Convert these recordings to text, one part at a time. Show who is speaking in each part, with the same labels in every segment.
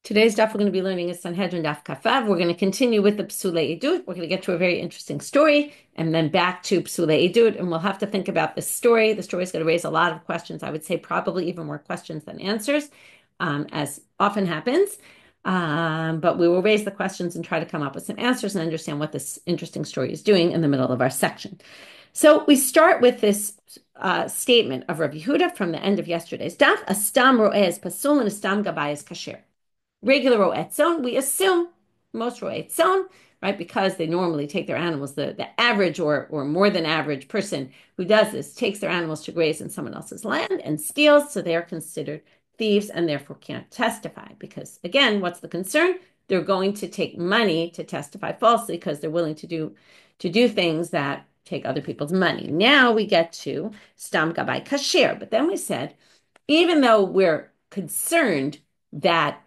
Speaker 1: Today's daf we're going to be learning is Sanhedrin daf kafav. We're going to continue with the psulei edut. We're going to get to a very interesting story and then back to psulei edut, and we'll have to think about this story. The story is going to raise a lot of questions. I would say probably even more questions than answers, as often happens. But we will raise the questions and try to come up with some answers and understand what this interesting story is doing in the middle of our section. So we start with this statement of Rabbi Yehuda from the end of yesterday's daf. A stam ro'eh is pasul and a stam gabay is kasher. Regular ro'etzon, we assume most ro'etzon, right? Because they normally take their animals, the average or more than average person who does this takes their animals to graze in someone else's land and steals, so they're considered thieves and therefore can't testify. Because again, what's the concern? They're going to take money to testify falsely because they're willing to do things that take other people's money. Now we get to stam gabay kasher, but then we said, even though we're concerned that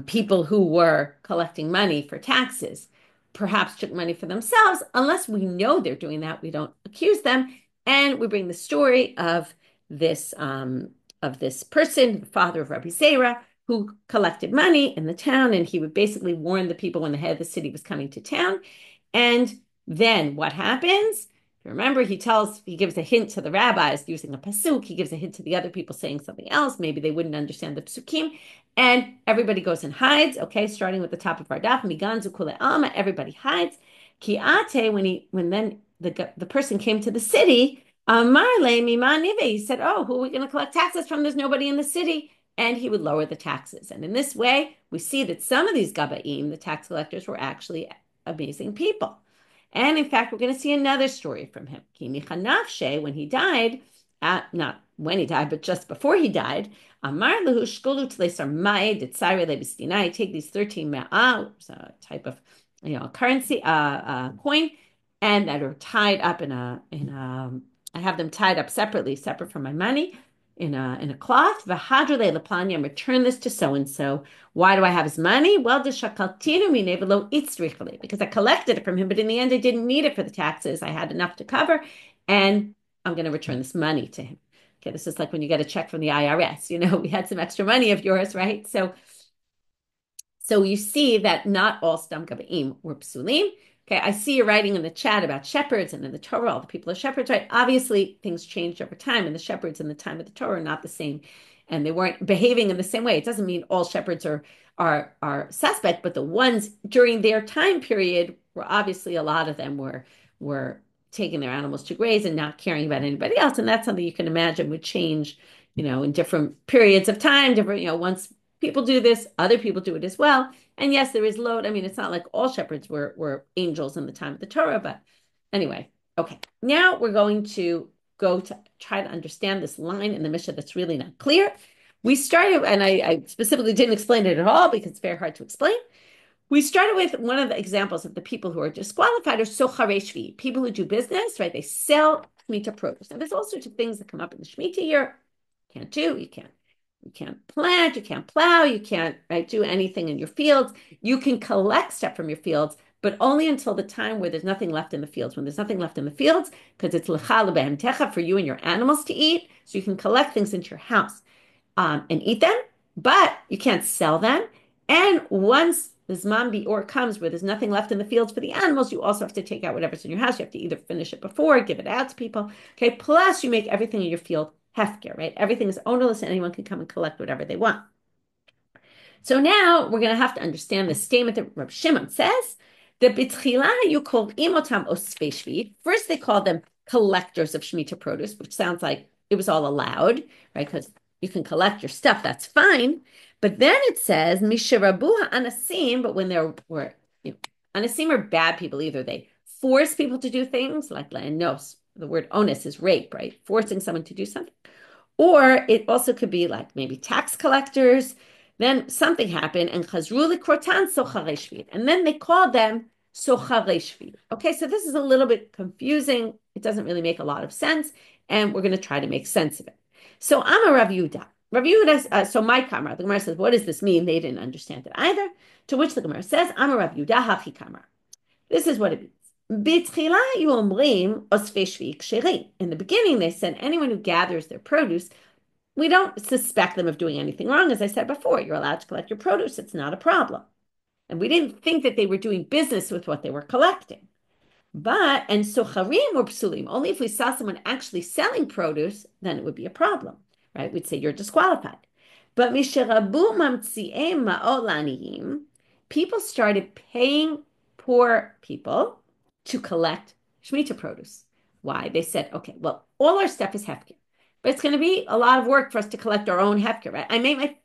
Speaker 1: people who were collecting money for taxes perhaps took money for themselves, unless we know they're doing that, we don't accuse them, and we bring the story of this person, the father of Rabbi Zera, who collected money in the town, and he would basically warn the people when the head of the city was coming to town. And then what happens? Remember, he gives a hint to the rabbis using a pasuk. He gives a hint to the other people saying something else. Maybe they wouldn't understand the psukim. And everybody goes and hides. Okay, starting with the top of our daf, miganzu kule alma. Everybody hides. Kiate, when then the person came to the city, Marle mima nive. He said, "Oh, who are we going to collect taxes from? There's nobody in the city." And he would lower the taxes. And in this way, we see that some of these gabaim, the tax collectors, were actually amazing people. And in fact, we're going to see another story from him. When he died, not when he died, but just before he died, take these 13 ma'ah, a type of currency, coin, and that are tied up I have them tied up separate from my money, in a cloth. And return this to so and so. Why do I have his money? Well, because I collected it from him, but in the end, I didn't need it for the taxes. I had enough to cover, and I'm going to return this money to him. Okay, this is like when you get a check from the IRS. We had some extra money of yours, right? So you see that not all stam gabaim were psulim. Okay, I see you're writing in the chat about shepherds, and in the Torah, all the people are shepherds, right? Obviously, things changed over time, and the shepherds in the time of the Torah are not the same, and they weren't behaving in the same way. It doesn't mean all shepherds are suspect, but the ones during their time period were obviously, a lot of them were taking their animals to graze and not caring about anybody else, and that's something you can imagine would change, in different periods of time. Different, once people do this, other people do it as well. And yes, there is load. I mean, it's not like all shepherds were angels in the time of the Torah, but anyway, okay. Now we're going to go to try to understand this line in the Mishna that's really not clear. We started, and I specifically didn't explain it at all because it's very hard to explain. We started with one of the examples of the people who are disqualified are socharei shvi, people who do business, right? They sell Shemitah produce. Now, there's all sorts of things that come up in the Shemitah year. You can't plant, you can't plow, you can't do anything in your fields. You can collect stuff from your fields, but only until the time where there's nothing left in the fields. When there's nothing left in the fields, because it's lecha lebehemtecha, for you and your animals to eat, so you can collect things into your house and eat them, but you can't sell them. And once the Zman Bi'or comes where there's nothing left in the fields for the animals, you also have to take out whatever's in your house. You have to either finish it before, give it out to people. Okay, plus you make everything in your field hefker, right? Everything is ownerless and anyone can come and collect whatever they want. So now we're going to have to understand the statement that Rabbi Shimon says, that first they called them collectors of Shemitah produce, which sounds like it was all allowed, right? Because you can collect your stuff, that's fine. But then it says, Misharabu anasim, but when there were, anasim are bad people, either they force people to do things like la'anos. The word onus is rape, right? Forcing someone to do something. Or it also could be like maybe tax collectors. Then something happened, and chazru likrotan socharei shvit, and then they called them socharei shvit. Okay, so this is a little bit confusing. It doesn't really make a lot of sense, and we're going to try to make sense of it. So I'm a Rav Yehuda. Rav Yehuda, so my kamar, the Gemara says, what does this mean? They didn't understand it either. To which the Gemara says, I'm a Rav Yehuda hachi kamar. This is what it means. In the beginning, they said anyone who gathers their produce we don't suspect them of doing anything wrong. As I said before, you're allowed to collect your produce. It's not a problem. And we didn't think that they were doing business with what they were collecting. And socharim were psulim. Only if we saw someone actually selling produce, then it would be a problem, right? We'd say you're disqualified. But misherabu mamtzi'em ma'ot laniyim, people started paying poor people to collect Shemitah produce. Why? They said, okay, well, all our stuff is hefker, but it's going to be a lot of work for us to collect our own hefker, right? I made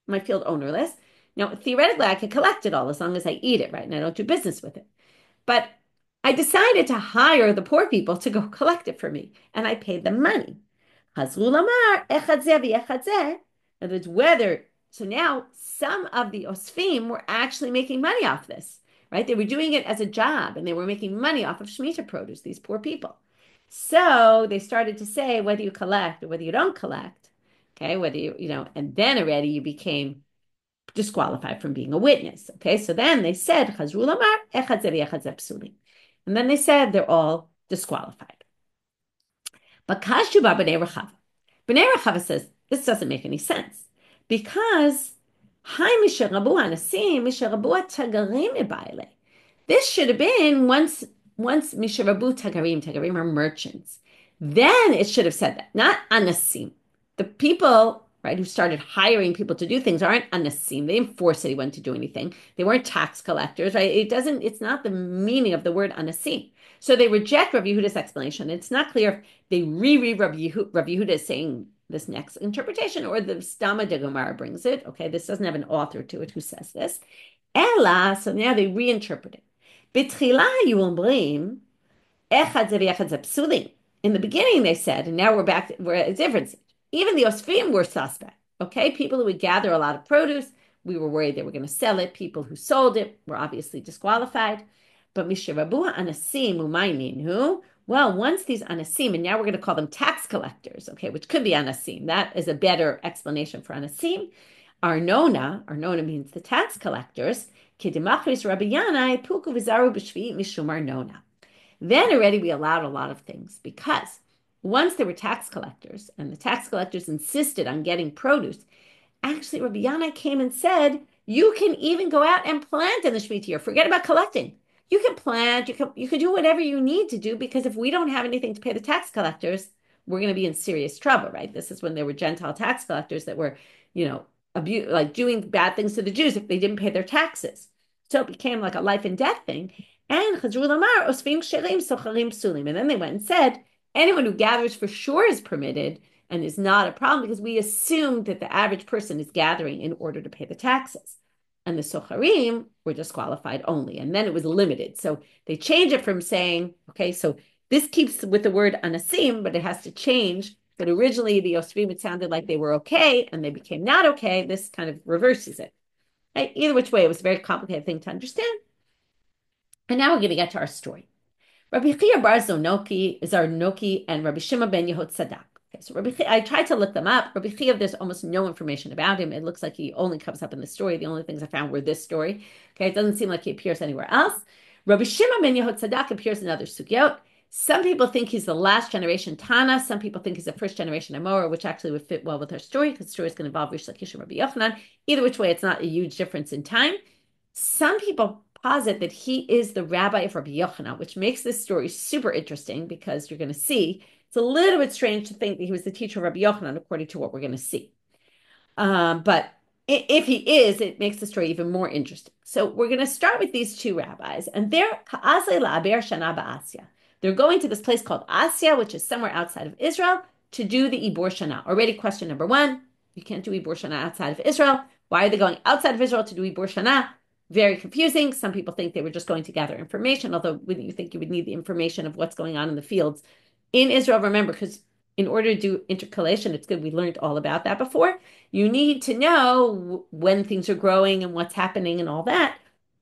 Speaker 1: my field ownerless. Now, theoretically, I could collect it all as long as I eat it, right? And I don't do business with it. But I decided to hire the poor people to go collect it for me, and I paid them money. In other words, so now some of the osfim were actually making money off this, right? They were doing it as a job, and they were making money off of Shemitah produce, these poor people. So they started to say, whether you collect or whether you don't collect, okay, whether and then already you became disqualified from being a witness. Okay, so then they said, and then they said they're all disqualified. But Kashuba B'nei Rechava. B'nei Rechava says, this doesn't make any sense because this should have been once Misharabu Tagarim are merchants. Then it should have said that, not anasim. The people, right, who started hiring people to do things aren't anasim. They didn't force anyone to do anything. They weren't tax collectors, right? It's not the meaning of the word anasim. So they reject Rabbi Yehuda's explanation. It's not clear if they reread Rabbi Yehuda is saying this next interpretation or the Stama de Gemara brings it. Okay, this doesn't have an author to it who says this. Ella, so now they reinterpret it. B'tchila yuomrim echad ze v'echad ze psulim. In the beginning they said, and now we're at a difference. Even the osfim were suspect. Okay, people who would gather a lot of produce, we were worried they were going to sell it. People who sold it were obviously disqualified. But mishirabu anasim umaynin, well, once these anasim, and now we're going to call them tax collectors, okay, which could be anasim. That is a better explanation for anasim. Arnona means the tax collectors. Kedimachris Rabbi Yanai puku v'zaru b'shvi mishum arnona. Then already we allowed a lot of things because once there were tax collectors and the tax collectors insisted on getting produce, actually Rabbi Yanai came and said, you can even go out and plant in the Shemitah year. Forget about collecting. You can plant, you can do whatever you need to do because if we don't have anything to pay the tax collectors, we're going to be in serious trouble, right? This is when there were Gentile tax collectors that were, doing bad things to the Jews if they didn't pay their taxes. So it became like a life and death thing. And then they went and said, anyone who gathers for sure is permitted and is not a problem because we assumed that the average person is gathering in order to pay the taxes. And the socharim were disqualified only. And then it was limited. So they changed it from saying, okay, so this keeps with the word anasim, but it has to change. But originally the osfim, it sounded like they were okay and they became not okay. This kind of reverses it. Right? Either which way, it was a very complicated thing to understand. And now we're going to get to our story. Rabbi Chia bar Zonoki is our Noki and Rabbi Shimon ben Yehud Sadak. Okay, so Rabbi Chia, I tried to look them up. Rabbi Chia, there's almost no information about him. It looks like he only comes up in the story. The only things I found were this story. Okay, it doesn't seem like he appears anywhere else. Rabbi Shimon ben Yehud Sadak appears in other sugyot. Some people think he's the last generation Tana. Some people think he's the first generation Amora, which actually would fit well with our story because the story is going to involve Reish Lakish and Rabbi Yochanan. Either which way, it's not a huge difference in time. Some people posit that he is the rabbi of Rabbi Yochanan, which makes this story super interesting because you're going to see it's a little bit strange to think that he was the teacher of Rabbi Yochanan, according to what we're going to see. But if he is, it makes the story even more interesting. So we're going to start with these two rabbis, and they're Asya. They're going to this place called Asya, which is somewhere outside of Israel, to do the Ibor Shana. Already question number one, you can't do Ibor Shana outside of Israel. Why are they going outside of Israel to do Ibor Shana? Very confusing. Some people think they were just going to gather information, although wouldn't you think you would need the information of what's going on in the fields in Israel? Remember, because in order to do intercalation, it's good we learned all about that before. You need to know when things are growing and what's happening and all that.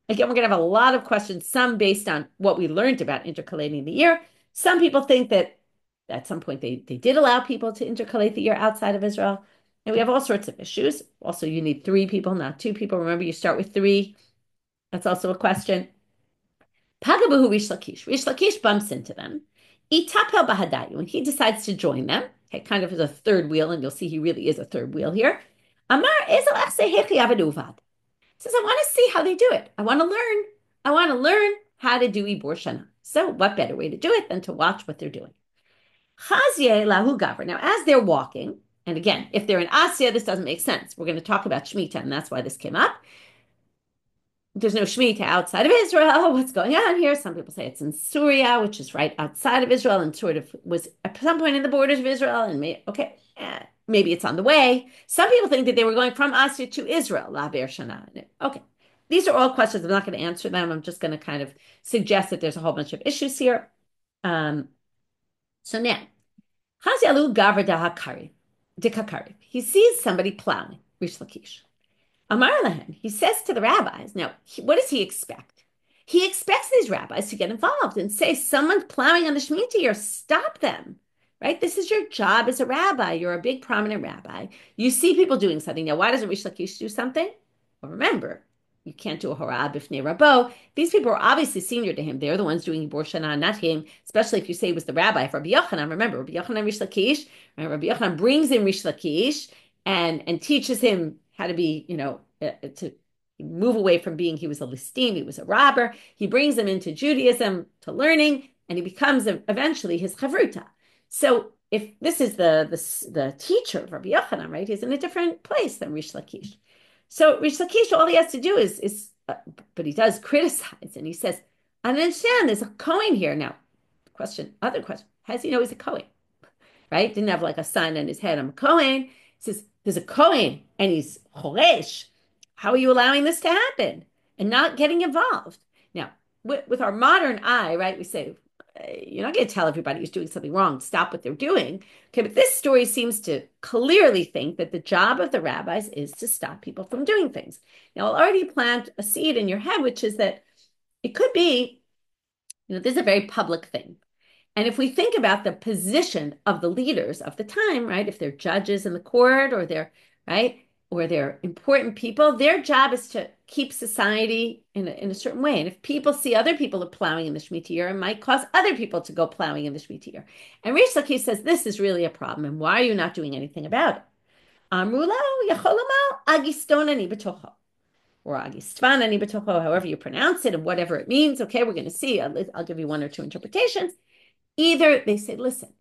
Speaker 1: Again, we're going to have a lot of questions, some based on what we learned about intercalating the year. Some people think that at some point they did allow people to intercalate the year outside of Israel. And we have all sorts of issues. Also, you need 3 people, not 2 people. Remember, you start with 3. That's also a question. Pagabahu Reish Lakish. Reish Lakish bumps into them. Itapel bahadayu, and he decides to join them. Okay, kind of as a third wheel, and you'll see he really is a third wheel here. Amar ezel achse hechi avaduvad. Says, I want to see how they do it. I want to learn. I want to learn how to do ibor shana. So what better way to do it than to watch what they're doing? Chazye lahu gavra. Now, as they're walking, and again, if they're in Asya, this doesn't make sense. We're going to talk about Shemitah, and that's why this came up. There's no Shemitah outside of Israel. What's going on here? Some people say it's in Syria, which is right outside of Israel and sort of was at some point in the borders of Israel. And maybe it's on the way. Some people think that they were going from Asya to Israel, La Be'er Shana. Okay. These are all questions. I'm not going to answer them. I'm just going to kind of suggest that there's a whole bunch of issues here. So now, Hazialu Gavra Dikakari. He sees somebody plowing, Reish Lakish. Amar Lahen, he says to the rabbis, now, what does he expect? He expects these rabbis to get involved and say, someone's plowing on the Shemitah year, stop them, right? This is your job as a rabbi. You're a big, prominent rabbi. You see people doing something. Now, why doesn't Reish Lakish do something? Well, remember, you can't do a hora b'fnei rabbo. These people are obviously senior to him. They're the ones doing Yibor Shana, not him, especially if you say he was the rabbi for Rabbi Yochanan. Remember, Rabbi Yochanan Reish Lakish, right? Rabbi Yochanan brings in Reish Lakish and teaches him how to be, to move away from being, he was a listim, he was a robber. He brings him into Judaism to learning, and he becomes eventually his chavruta. So if this is the teacher of Rabbi Yochanan, right, he's in a different place than Reish Lakish. So Reish Lakish, all he has to do is but he does criticize, and he says, I understand there's a Kohen here. Now, other question, how does he know he's a Kohen? Right? Didn't have like a sign on his head, I'm a Kohen. He says, there's a Kohen, and he's choresh. How are you allowing this to happen and not getting involved? Now, with our modern eye, right, we say, you're not going to tell everybody who's doing something wrong, stop what they're doing. Okay, but this story seems to clearly think that the job of the rabbis is to stop people from doing things. Now, I'll already plant a seed in your head, which is that it could be, this is a very public thing. And if we think about the position of the leaders of the time, right, if they're judges in the court or they're important people, their job is to keep society in a certain way. And if people see other people are plowing in the Shemitah year, it might cause other people to go plowing in the Shemitah year. And Reish Lakish says, this is really a problem, and why are you not doing anything about it? Amru lo yachol lomar agiston ani b'tocho, or agistvan ani b'tocho, however you pronounce it and whatever it means. Okay, we're going to see. I'll give you one or two interpretations. Either they say, listen,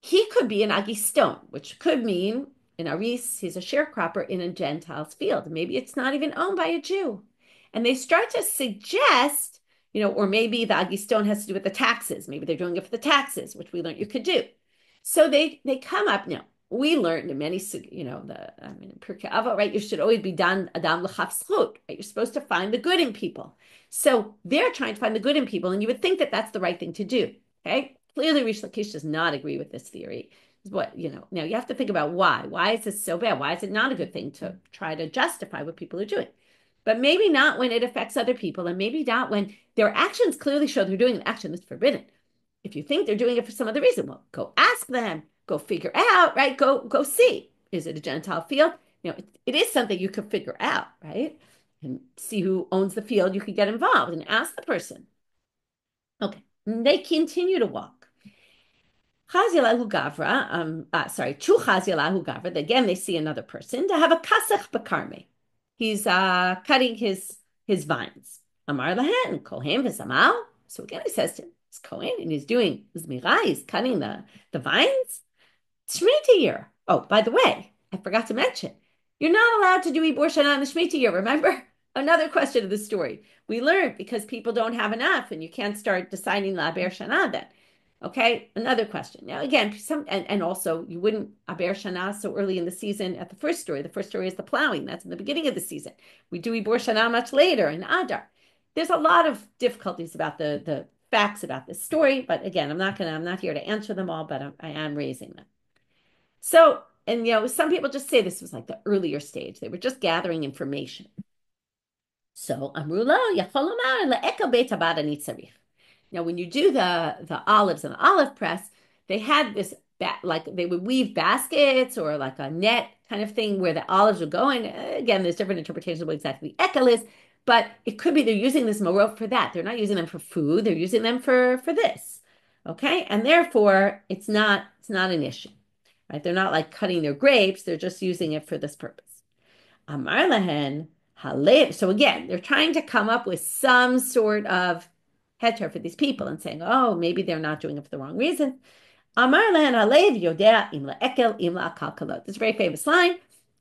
Speaker 1: he could be an agiston, which could mean in Aris, he's a sharecropper in a Gentile's field. Maybe it's not even owned by a Jew. And they start to suggest, or maybe the agiston has to do with the taxes. Maybe they're doing it for the taxes, which we learned you could do. So they come up. Now, we learned in many, in Pirkei Avot, right? You should always be dan adam l'chaf zchut, right? You're supposed to find the good in people. So they're trying to find the good in people, and you would think that that's the right thing to do, okay? Clearly, Reish Lakish does not agree with this theory. Now you have to think about why. Why is this so bad? Why is it not a good thing to try to justify what people are doing? But maybe not when it affects other people, and maybe not when their actions clearly show they're doing an action that's forbidden. If you think they're doing it for some other reason, well, go ask them, go figure out, right? Go see. Is it a Gentile field? It is something you could figure out, right? And see who owns the field. You could get involved and ask the person. Okay, and they continue to walk. Chazialahu Gavra, Chu Chazialahu Gavra, again, they see another person to have a kasach bekarme. He's cutting his vines. Amar lahen, kohen v'zamal. So again, he says to him, it's kohen, and he's doing zmira, he's cutting the vines. Shemitah year. Oh, by the way, I forgot to mention, you're not allowed to do Ibor Shana in the Shemitah year, remember? Another question of the story. We learned because people don't have enough, and you can't start deciding La Be'er Shana then. Okay, another question. Now, again, and also you wouldn't aber shana so early in the season at the first story. The first story is the plowing. That's in the beginning of the season. We do ibor shana much later in Adar. There's a lot of difficulties about the facts about this story, but again, I'm not here to answer them all, but I am raising them. So, and some people just say this was like the earlier stage. They were just gathering information. So, amrulo yachol lomar le'eko beit haba ani tzarich. Now, when you do the olives in the olive press, they had this, like they would weave baskets or like a net kind of thing where the olives would go in. Again, there's different interpretations of what exactly the ekel is, but it could be they're using this maror for that. They're not using them for food. They're using them for this. Okay, and therefore it's not an issue, right? They're not like cutting their grapes; they're just using it for this purpose. Amar lahen haled. So again, they're trying to come up with some sort of heter for these people and saying, oh, maybe they're not doing it for the wrong reason. Amar lahen halev yodea im la'ekel im la'akalkalot. This is a very famous line,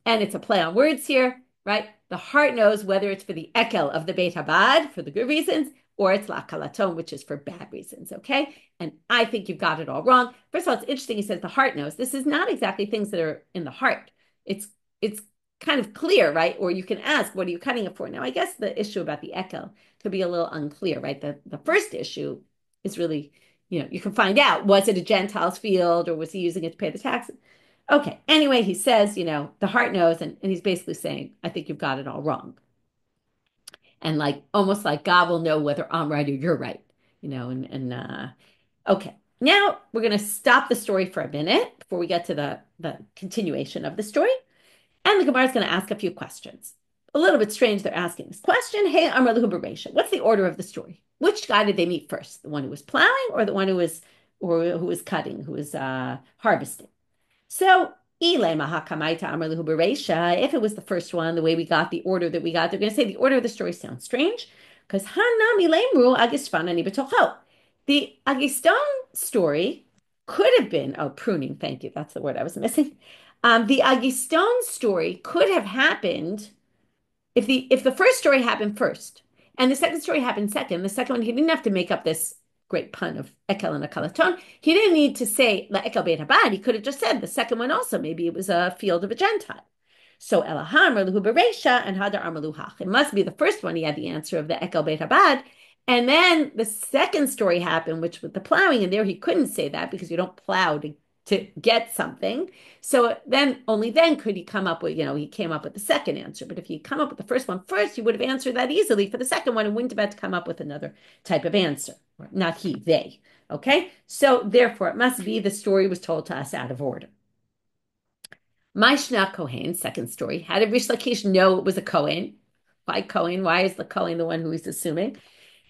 Speaker 1: and it's a play on words here, right? The heart knows whether it's for the ekel of the Beit Habad for the good reasons, or it's la'akalaton, which is for bad reasons, okay? And I think you've got it all wrong. First of all, it's interesting. He says the heart knows. This is not exactly things that are in the heart. It's kind of clear, right? Or you can ask, what are you cutting it for? Now, I guess the issue about the ekel could be a little unclear, right? The first issue is really, you can find out, was it a Gentile's field or was he using it to pay the taxes? Okay. Anyway, he says, the heart knows, and he's basically saying, I think you've got it all wrong. And like almost like God will know whether I'm right or you're right, okay. Now we're going to stop the story for a minute before we get to the continuation of the story. And the Gemara is going to ask a few questions. A little bit strange they're asking this question. Hey, Amar Lahu Bereisha. What's the order of the story? Which guy did they meet first? The one who was plowing or the one who was cutting, who was harvesting? So if it was the first one, the way we got the order that we got, they're going to say the order of the story sounds strange because the Agiston story could have been, pruning, thank you, that's the word I was missing. The Agiston story could have happened if the first story happened first and the second story happened second. The second one, he didn't have to make up this great pun of ekel and akalaton. He didn't need to say la ekel beit habad. He could have just said the second one also. Maybe it was a field of a Gentile. So elaham lahu bereisha and hadar amalu hach. It must be the first one. He had the answer of the ekel beit habad. And then the second story happened, which with the plowing, and there he couldn't say that because you don't plow to get something. So then only then could he come up with, he came up with the second answer. But if he come up with the first one first, he would have answered that easily for the second one and wouldn't have had to come up with another type of answer. Not he, they. Okay? So therefore, it must be the story was told to us out of order. Mishna Kohen, second story. How did Reish Lakish know it was a Kohen? Why Kohen? Why is the Kohen the one who he's assuming?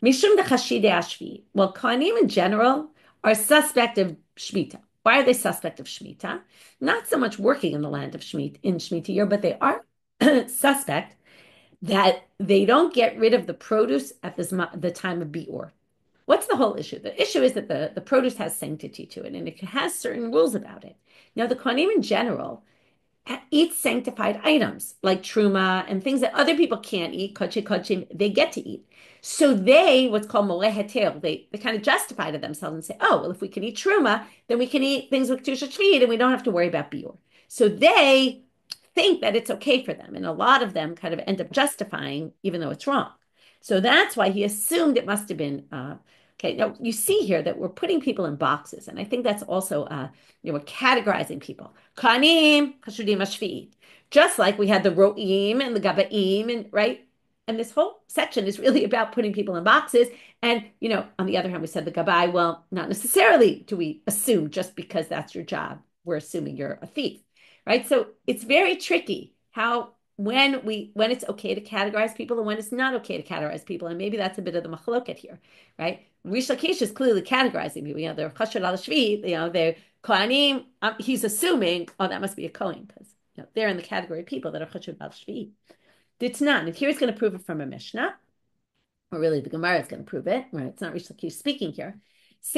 Speaker 1: Mishum de Chashidei Ashvi. Well, Kohanim in general are suspect of Shemitah. Why are they suspect of Shemitah? Not so much working in the land of Shemitah year, but they are suspect that they don't get rid of the produce at the time of Biur. What's the whole issue? The issue is that the produce has sanctity to it, and it has certain rules about it. Now, the Kohanim in general eat sanctified items like truma and things that other people can't eat, kodesh kodeshim, they get to eat. So what's called moleh heter, they kind of justify to themselves and say, oh, well, if we can eat truma, then we can eat things with kedusha shvit and we don't have to worry about biur. So they think that it's okay for them. And a lot of them kind of end up justifying, even though it's wrong. So that's why he assumed it must have been, okay. Now you see here that we're putting people in boxes. And I think that's also, we're categorizing people. Kanim, kashudim ashvi. Just like we had the ro'im and the gabaim, and right? And this whole section is really about putting people in boxes. And, on the other hand, we said the gabai, well, not necessarily do we assume just because that's your job. We're assuming you're a thief, right? So it's very tricky when it's okay to categorize people and when it's not okay to categorize people. And maybe that's a bit of the machloket here, right? Reish Lakish is clearly categorizing people. They're chashad al shvi, they're kohanim. He's assuming, that must be a kohen because they're in the category of people that are chashad al shvi. It's not. And here he's going to prove it from a Mishna, or really the Gemara is going to prove it. Right? It's not Reish Lakish speaking here. If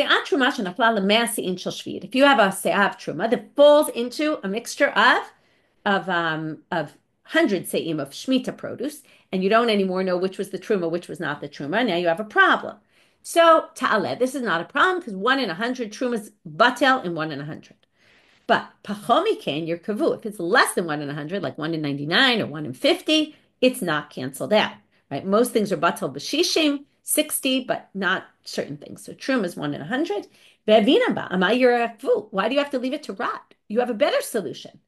Speaker 1: you have a se'av truma that falls into a mixture of 100 se'im of shmita produce, and you don't anymore know which was the truma, which was not the truma, now you have a problem. So ta'aleh, this is not a problem because 1 in 100 trumas batel and 1 in 100. But pachomiken, your kavu, if it's less than 1 in 100, like 1 in 99 or 1 in 50, it's not canceled out, right? Most things are batel b'shishim, 60, but not certain things. So trum is 1 in 100. Why do you have to leave it to rot? You have a better solution.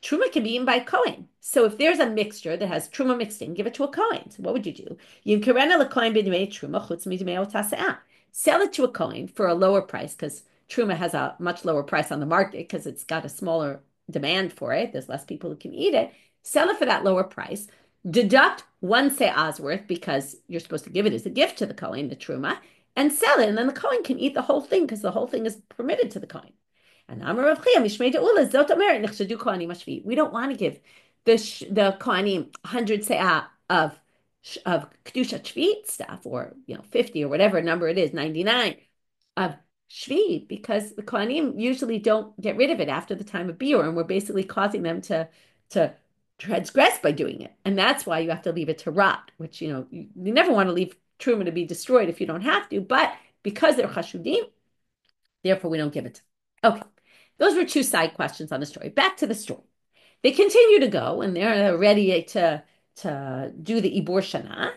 Speaker 1: Truma can be eaten by a Kohen. So if there's a mixture that has truma mixed in, give it to a Kohen. So what would you do? Sell it to a Kohen for a lower price because truma has a much lower price on the market because it's got a smaller demand for it. There's less people who can eat it. Sell it for that lower price. Deduct 1 se'ah's worth because you're supposed to give it as a gift to the Kohen, the truma, and sell it, and then the Kohen can eat the whole thing because the whole thing is permitted to the Kohen. And Amar Rav Chiya Mishmei De'ula Zot Omer Nechshadu Kohanim Hashvi. We don't want to give the Kohanim 100 se'ah of Kedusha Shvi stuff, or 50 or whatever number it is, 99 of Shvi, because the Kohanim usually don't get rid of it after the time of Biur, and we're basically causing them to transgress by doing it. And that's why you have to leave it to rot, which, you never want to leave Truma to be destroyed if you don't have to, but because they're Chashudim, therefore we don't give it. Okay, those were two side questions on the story. Back to the story. They continue to go, and they're ready to do the Ibor Shana.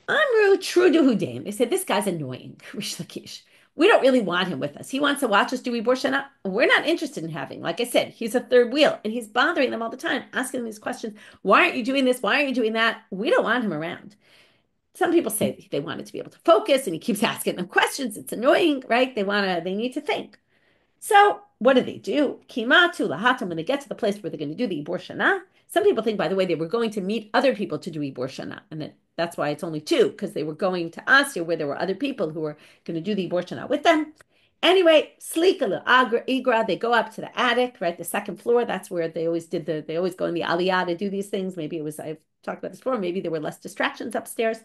Speaker 1: Amru Trudu Hudaim. They said, this guy's annoying, Reish Lakish. We don't really want him with us. He wants to watch us do Ibor Shana. We're not interested in having. Like I said, he's a third wheel, and he's bothering them all the time, asking them these questions. Why aren't you doing this? Why aren't you doing that? We don't want him around. Some people say they want it to be able to focus, and he keeps asking them questions. It's annoying, right? They need to think. So what do? Kimatu lahatam, when they get to the place where they're going to do the Ibor Shana. Some people think, by the way, they were going to meet other people to do Ibor Shana, and that's why it's only two, because they were going to Asya, where there were other people who were going to do the Ibor Shana with them. Anyway, Slika Igra, they go up to the attic, right, the second floor. That's where they always go in the Aliyah to do these things. Maybe it was, I've talked about this before, maybe there were less distractions upstairs.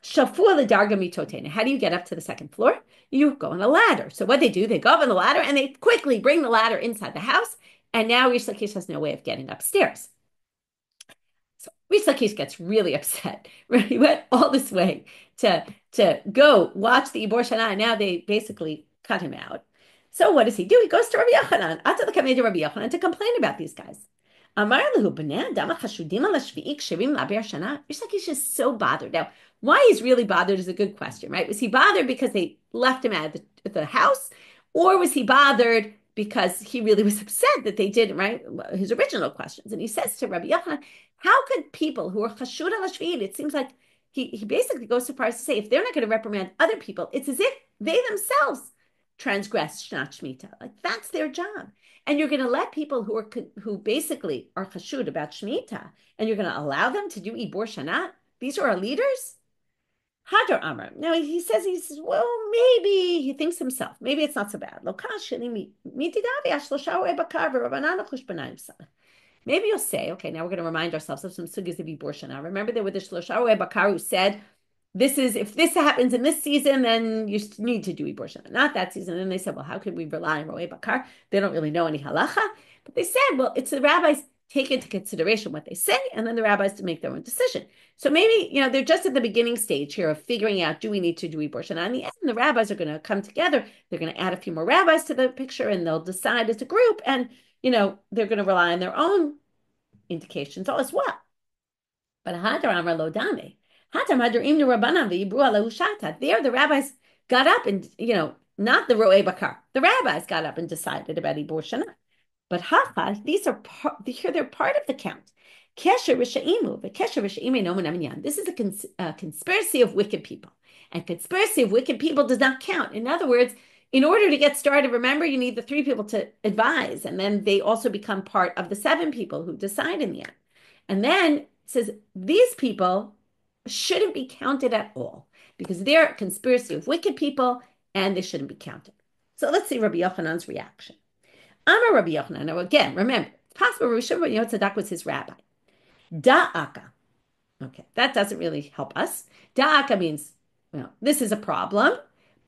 Speaker 1: Shafua l'darga mitotena. How do you get up to the second floor? You go on a ladder. So what they do, they go up on the ladder and they quickly bring the ladder inside the house. And now Reish Lakish has no way of getting upstairs. So Reish Lakish gets really upset. Right? He went all this way to go watch the Ibor Shana, and now they basically cut him out. So what does he do? He goes to Rabbi Yochanan, Rabbi Yochanan, to complain about these guys. Reish Lakish is so bothered. Now, why he's really bothered is a good question, right? Was he bothered because they left him at the house? Or was he bothered because he really was upset that they didn't, right? His original questions. And he says to Rabbi Yochanan, how could people who are chashud al shvi'it, it seems like he basically goes so far as to say, if they're not going to reprimand other people, it's as if they themselves transgress Shnat Shemitah. Like, that's their job. And you're going to let people who basically are chashud about Shemitah, and you're going to allow them to do Ibor Shana? These are our leaders? Hadar Amar. Now he says, well, maybe he thinks himself. Maybe it's not so bad. Maybe you'll say, okay, now we're going to remind ourselves of some sugyas of Ibor Shana. Remember, there were the Shlosha Ro'ei Bakar who said, if this happens in this season, then you need to do Ibor Shana, not that season. And they said, well, how could we rely on Ro'ei Bakar? They don't really know any halacha. But they said, well, it's the rabbis take into consideration what they say, and then the rabbis to make their own decision. So maybe, they're just at the beginning stage here of figuring out, do we need to do Ibor Shana? In the end, the rabbis are going to come together. They're going to add a few more rabbis to the picture, and they'll decide as a group, and, they're going to rely on their own indications as well. But Hadar Amar Lo Dame. There, the rabbis got up and, not the Ro'ei Bakar. The rabbis got up and decided about Ibor Shana. But Hacha, they're part of the count. Kesher reshaimu, but kesher reshaim no manamiyan. This is a conspiracy of wicked people, and conspiracy of wicked people does not count. In other words, in order to get started, remember, you need the 3 people to advise, and then they also become part of the 7 people who decide in the end. And then it says these people shouldn't be counted at all because they're a conspiracy of wicked people, and they shouldn't be counted. So let's see Rabbi Yochanan's reaction. Amar Rabbi Yochanan. Now again, remember, it's possible Rabbi Shimon was his rabbi. Da'aka. Okay, that doesn't really help us. Da'aka means, this is a problem,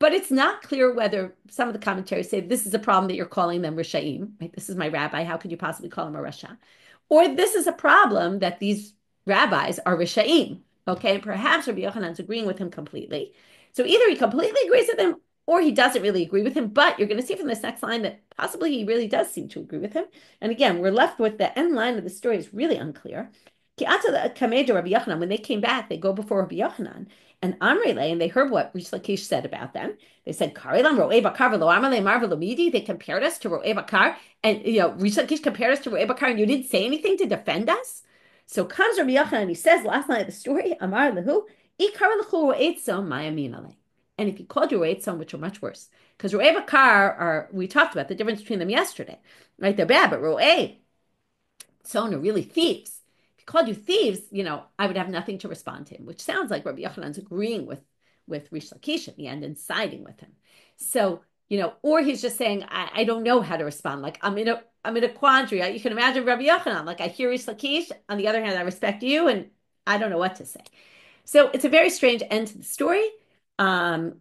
Speaker 1: but it's not clear whether some of the commentaries say this is a problem that you're calling them reshaim. Right? This is my rabbi. How could you possibly call him a rasha? Or this is a problem that these rabbis are reshaim. Okay, perhaps Rabbi Yochanan's agreeing with him completely. So either he completely agrees with him, or he doesn't really agree with him, but you're going to see from this next line that possibly he really does seem to agree with him. And again, we're left with the end line of the story is really unclear. When they came back, they go before Rabbi Yochanan and Amrele, and they heard what Reish Lakish said about them. They said, they compared us to Ro'ei Bakar, and Reish Lakish compared us to Ro'ei Bakar, and you didn't say anything to defend us? So comes Rabbi Yochanan, and he says, last night of the story, Amar lehu, and if he called you Ro'ei, which are much worse, because Ro'ei Bakar we talked about the difference between them yesterday, right? They're bad, but Ro'ei are really thieves. If he called you thieves, I would have nothing to respond to him, which sounds like Rabbi Yochanan's agreeing with with Reish Lakish at the end and siding with him. So, or he's just saying, I don't know how to respond. Like I'm in a quandary. You can imagine Rabbi Yochanan. Like I hear Reish Lakish. On the other hand, I respect you, and I don't know what to say. So it's a very strange end to the story. And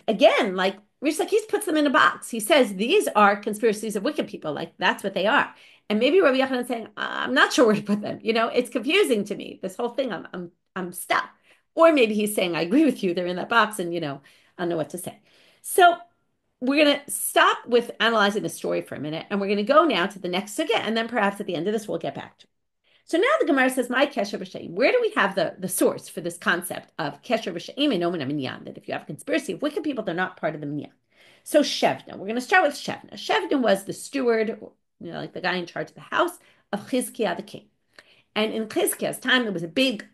Speaker 1: again, like Reish Lakish puts them in a box. He says these are conspiracies of wicked people. Like that's what they are. And maybe Rabbi Yochanan is saying, I'm not sure where to put them. It's confusing to me. This whole thing, I'm stuck. Or maybe he's saying, I agree with you. They're in that box, and I don't know what to say. So we're going to stop with analyzing the story for a minute, and we're going to go now to the next sugya, and then perhaps at the end of this, we'll get back to it. So now the Gemara says, "My kesher reshaim." Where do we have the source for this concept of kesher reshaim and omen minyan? That if you have a conspiracy of wicked people, they're not part of the minyan. So Shevna, we're going to start with Shevna. Shevna was the steward, like the guy in charge of the house of Hizkiyahu the king. And in Hizkiyahu's time, there was a big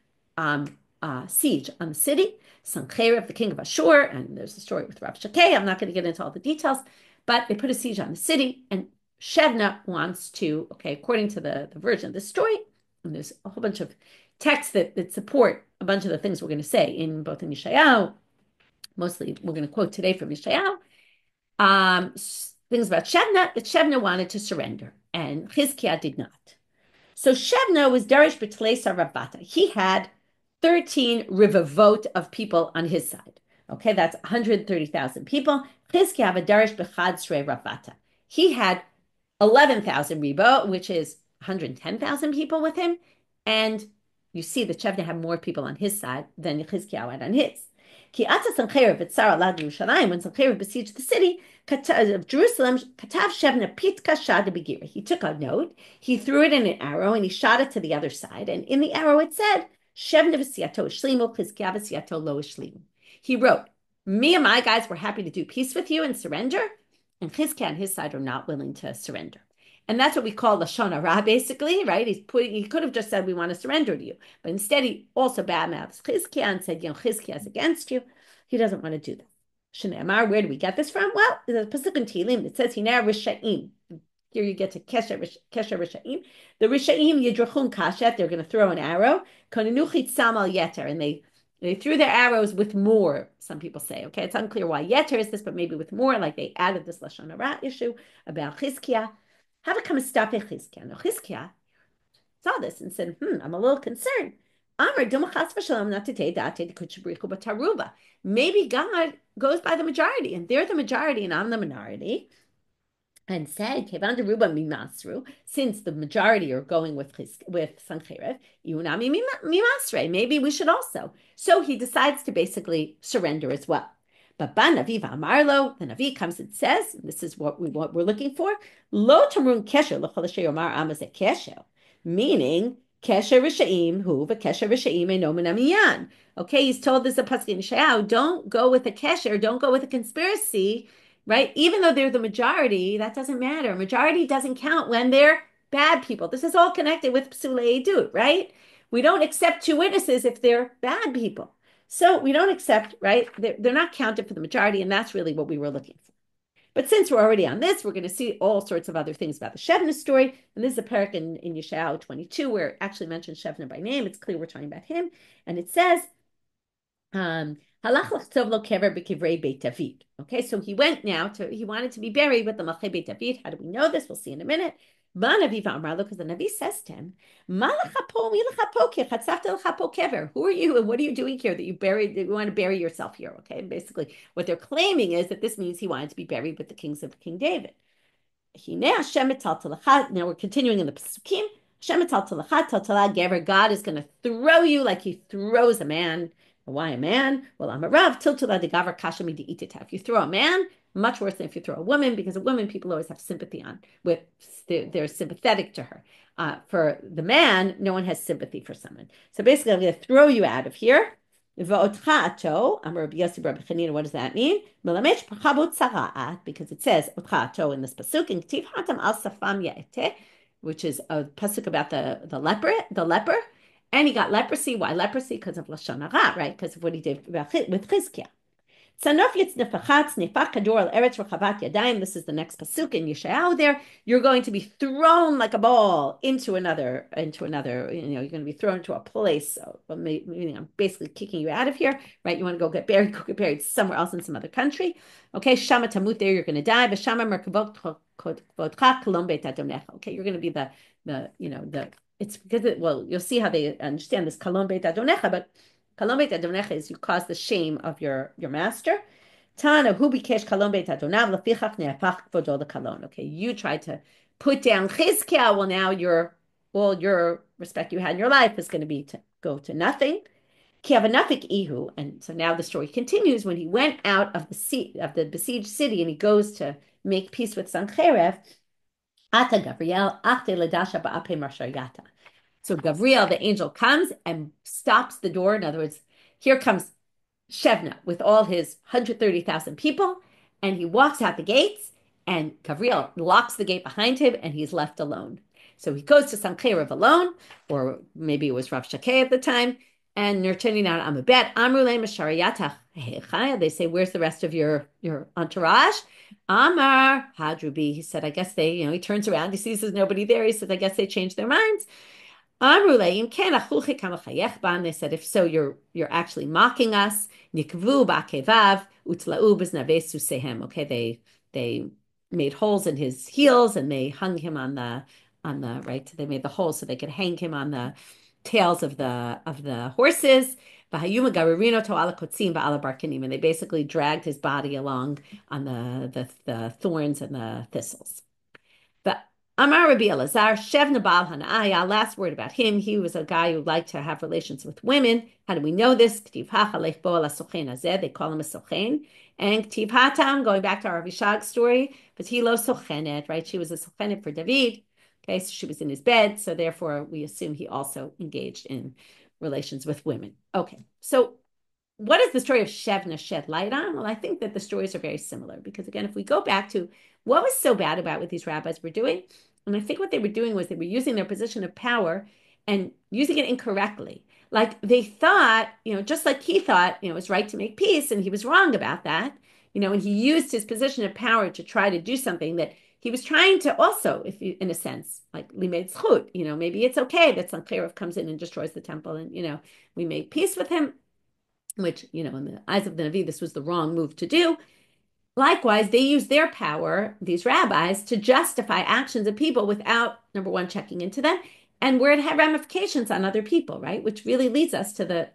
Speaker 1: siege on the city. Sanhedrin, the king of Ashur, and there's a story with Rabbi Shimon. I'm not going to get into all the details, but they put a siege on the city, and Shevna wants to, according to the version of the story, and there's a whole bunch of texts that support a bunch of the things we're going to say in both in Yeshayahu. Mostly, we're going to quote today from Yeshayahu. Things about Shevna, that Shevna wanted to surrender, and Hizkiyahu did not. So Shevna was Darish B'Tleisa Rabata. He had 13 rivavot of people on his side. That's 130,000 people. Hizkiyahu Darish B'Chadsrei Rabata. He had 11,000 ribo, which is 110,000 people with him. And you see that Shevna had more people on his side than Hizkiyahu had on his. When Sanhedrin besieged the city of Jerusalem, Katav Shevna Pitka Shad Begira. He took a note, he threw it in an arrow, and he shot it to the other side. And in the arrow it said, Shevna v'siyato ishlimu, Hizkiyahu v'siyato lo ishlimu. He wrote, me and my guys were happy to do peace with you and surrender, and Hizkiyahu and his side are not willing to surrender. And that's what we call Lashon Hara, basically, right? He could have just said, we want to surrender to you. But instead, he also badmouths Hizkiyahu and said, Hizkiyahu is against you. He doesn't want to do that. Shneimar, where do we get this from? Well, there's a pasuk in Tehillim that says, Hina reshaim. Here you get to kesher reshaim. The reshaim yidrachun kashet, they're going to throw an arrow. Konenu chitzam al yeter, and they threw their arrows with more, some people say. It's unclear why yeter is this, but maybe with more, like they added this Lashon Hara issue about Hizkiyahu. How come stop Hizkiyahu? No, Hizkiyahu saw this and said, I'm a little concerned. Maybe God goes by the majority, and they're the majority, and I'm the minority. And said, since the majority are going with Sanhedrin, maybe we should also. So he decides to basically surrender as well. But Navi Amarlo, the Navi comes and says, and this is what we're looking for, Lo Tamrun Kesher, Kesher, meaning Kesher Reshaim, who Kesher Reshaim Enomen. He's told this a pasuk in Yeshayahu, don't go with a Kesher, don't go with a conspiracy, right? Even though they're the majority, that doesn't matter. Majority doesn't count when they're bad people. This is all connected with Psulei Edut, right? We don't accept two witnesses if they're bad people. So we don't accept, right? They're not counted for the majority, and that's really what we were looking for. But since we're already on this, we're going to see all sorts of other things about the Shevna story. And this is a parak in Yeshayahu 22 where it actually mentions Shevna by name. It's clear we're talking about him. And it says, so he went now he wanted to be buried with the Malchei Beit David. How do we know this? We'll see in a minute. Because the Navi says to him, who are you and what are you doing here that you want to bury yourself here? Basically what they're claiming is that this means he wanted to be buried with the kings of King David. Now we're continuing in the Pesukim. God is going to throw you like he throws a man. Why a man? Well, I'm a rav. If you throw a man, much worse than if you throw a woman, because a woman people always have sympathy on. They're sympathetic to her. For the man, no one has sympathy for someone. So basically, I'm going to throw you out of here. What does that mean? Because it says in this pasuk, which is a pasuk about the leper. And he got leprosy. Why leprosy? Because of Lashon Hara, right? Because of what he did with Hizkiyahu. Tzanof yitznefachatz nefach kador al eretz rechavat yadayim. This is the next pasuk in Yeshayahu there. You're going to be thrown like a ball into another, you're going to be thrown to a place. So, meaning I'm basically kicking you out of here, right? You want to go get buried somewhere else in some other country. Okay, Shama Tamut, there you're going to die. V'Shama merkavot kvodcha kolom beit adonecha. Okay, you're going to be it's because you'll see how they understand this kolom beit adonecha, but kolom beit adonecha is you cause the shame of your master. Tana hu bikesh kolom beit adonav lefichach ne'apach kvodo lekolon. Okay, you tried to put down Hizkiyahu. Well, now all your respect you had in your life is going to be to go to nothing. Ihu, and so now the story continues. When he went out of the besieged city and he goes to make peace with Sancherev, Ata Gavriel, Achte Ledasha Ba'ape Marsharyata. So Gavriel, the angel, comes and stops the door. In other words, here comes Shevna with all his 130,000 people, and he walks out the gates, and Gavriel locks the gate behind him, and he's left alone. So he goes to Sancherev alone, or maybe it was Rav Shakeh at the time, and they're turning out Amabet, Amrule Mashariyata. They say, where's the rest of your entourage? Amar Hadrubi. He said, I guess he turns around, he sees there's nobody there. He says, I guess they changed their minds. They said, if so, you're actually mocking us. Okay, they made holes in his heels and they hung him on the right. They made the holes so they could hang him on the tails of the horses. And they basically dragged his body along on the thorns and the thistles. But Amar Rabbi Elazar, Shevna Baal Hanaya, last word about him. He was a guy who liked to have relations with women. How do we know this? They call him a sochen. And Ktiv Hatam, going back to our Avishag story, but he lo sochenet, right? She was a sochenet for David. Okay, so she was in his bed. So therefore, we assume he also engaged in relations with women. Okay, so what does the story of Shevna shed light on? Well, I think that the stories are very similar because, again, if we go back to what was so bad about what these rabbis were doing, and I think what they were doing was they were using their position of power and using it incorrectly. Like they thought, just like he thought, it was right to make peace, and he was wrong about that, and he used his position of power to try to do something that he was trying to also, in a sense, like limed zchut, maybe it's okay that Sancherev comes in and destroys the temple, and we made peace with him, which in the eyes of the Navi, this was the wrong move to do. Likewise, they use their power, these rabbis, to justify actions of people without, number one, checking into them, and where it had ramifications on other people, right? Which really leads us to the